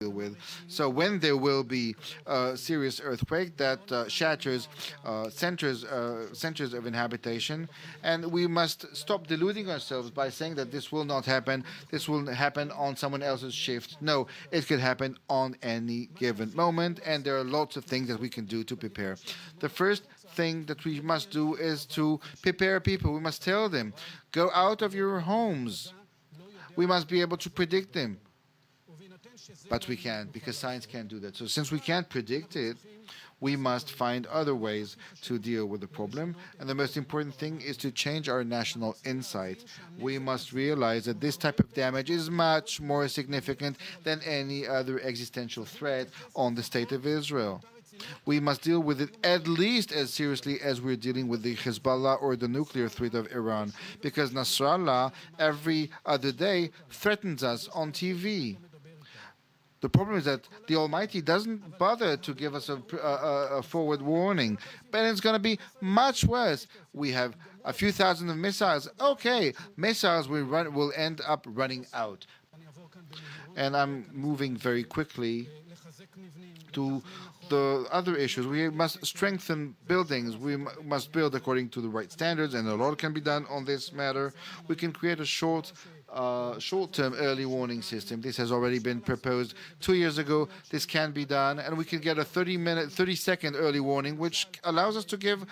with. So when there will be a serious earthquake that shatters centers of inhabitation, and we must stop deluding ourselves by saying that this will not happen, this will happen on someone else's shift. No, it could happen on any given moment, and there are lots of things that we can do to prepare. The first thing that we must do is to prepare people. We must tell them, go out of your homes. We must be able to predict them. But we can't, because science can't do that. So since we can't predict it, we must find other ways to deal with the problem. And the most important thing is to change our national insight. We must realize that this type of damage is much more significant than any other existential threat on the state of Israel. We must deal with it at least as seriously as we're dealing with the Hezbollah or the nuclear threat of Iran, because Nasrallah every other day threatens us on TV. The problem is that the Almighty doesn't bother to give us a forward warning, but it's going to be much worse. We have a few thousand of missiles. Okay, missiles will end up running out. And I'm moving very quickly to the other issues. We must strengthen buildings. We must build according to the right standards, and a lot can be done on this matter. We can create a short-term early warning system. This has already been proposed 2 years ago. This can be done, and we can get a 30-second early warning, which allows us to give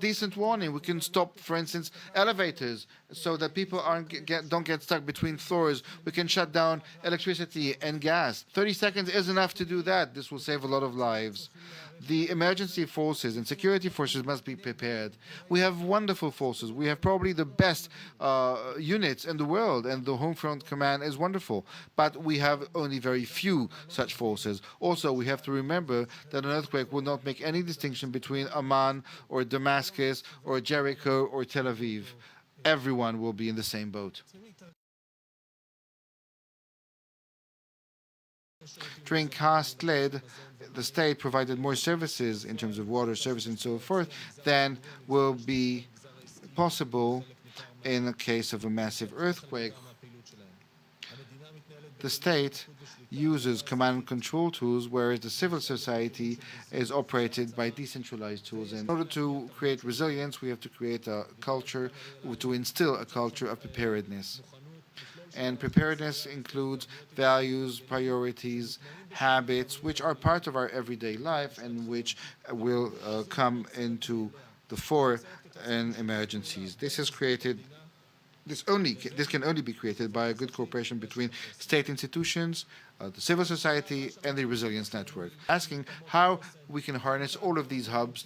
decent warning. We can stop, for instance, elevators so that people don't get stuck between floors. We can shut down electricity and gas. 30 seconds is enough to do that. This will save a lot of lives. The emergency forces and security forces must be prepared. We have wonderful forces. We have probably the best units in the world, and the Home Front Command is wonderful. But we have only very few such forces. Also, we have to remember that an earthquake will not make any distinction between Amman or Damascus or Jericho or Tel Aviv. Everyone will be in the same boat. During Cast Lead, the state provided more services in terms of water service and so forth than will be possible in the case of a massive earthquake. The state uses command and control tools, whereas the civil society is operated by decentralized tools. And in order to create resilience, we have to create a culture, to instill a culture of preparedness. And preparedness includes values, priorities, habits, which are part of our everyday life and which will come into the fore in emergencies. This can only be created by a good cooperation between state institutions, the civil society, and the resilience network. Asking how we can harness all of these hubs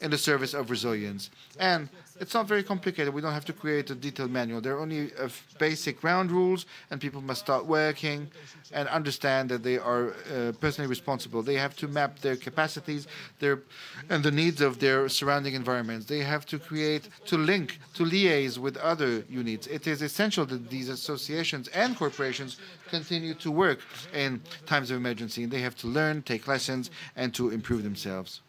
in the service of resilience. And it's not very complicated. We don't have to create a detailed manual. There are only basic ground rules, and people must start working and understand that they are personally responsible. They have to map their capacities and the needs of their surrounding environments. They have to liaise with other units. It is essential that these associations and corporations continue to work in times of emergency. They have to learn, take lessons, and to improve themselves.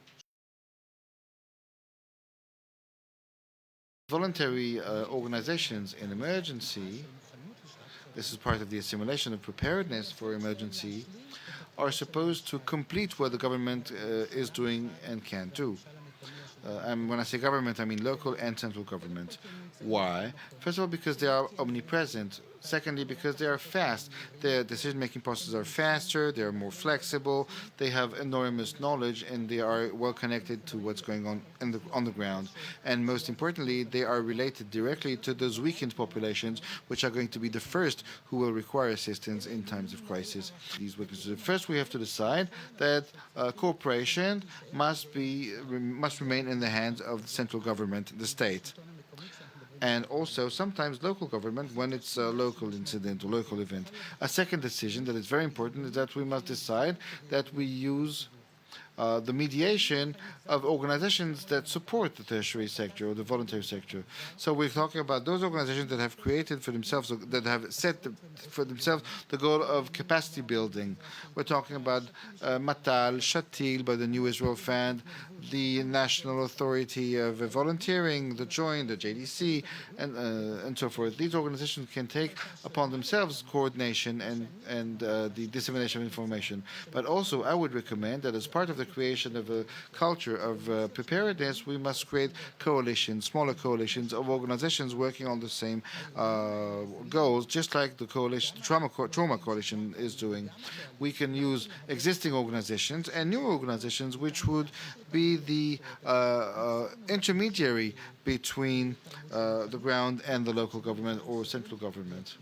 Voluntary organizations in emergency, this is part of the assimilation of preparedness for emergency, are supposed to complete what the government is doing and can do. And when I say government, I mean local and central government. Why? First of all, because they are omnipresent. Secondly, because they are fast. Their decision-making processes are faster, they are more flexible, they have enormous knowledge, and they are well connected to what's going on on the ground. And most importantly, they are related directly to those weakened populations, which are going to be the first who will require assistance in times of crisis. First, we have to decide that cooperation must remain in the hands of the central government, the state. And also sometimes local government when it's a local incident or local event. A second decision that is very important is that we must decide that we use the mediation of organizations that support the tertiary sector or the voluntary sector. So we're talking about those organizations that have created for themselves, that have set for themselves the goal of capacity building. We're talking about Matal, Shatil by the New Israel Fund, the National Authority of Volunteering, the Joint, the JDC, and so forth. These organizations can take upon themselves coordination and the dissemination of information. But also, I would recommend that as part of the creation of a culture of preparedness, we must create coalitions, smaller coalitions of organizations working on the same goals, just like the coalition, trauma coalition is doing. We can use existing organizations and new organizations which would be the intermediary between the ground and the local government or central government.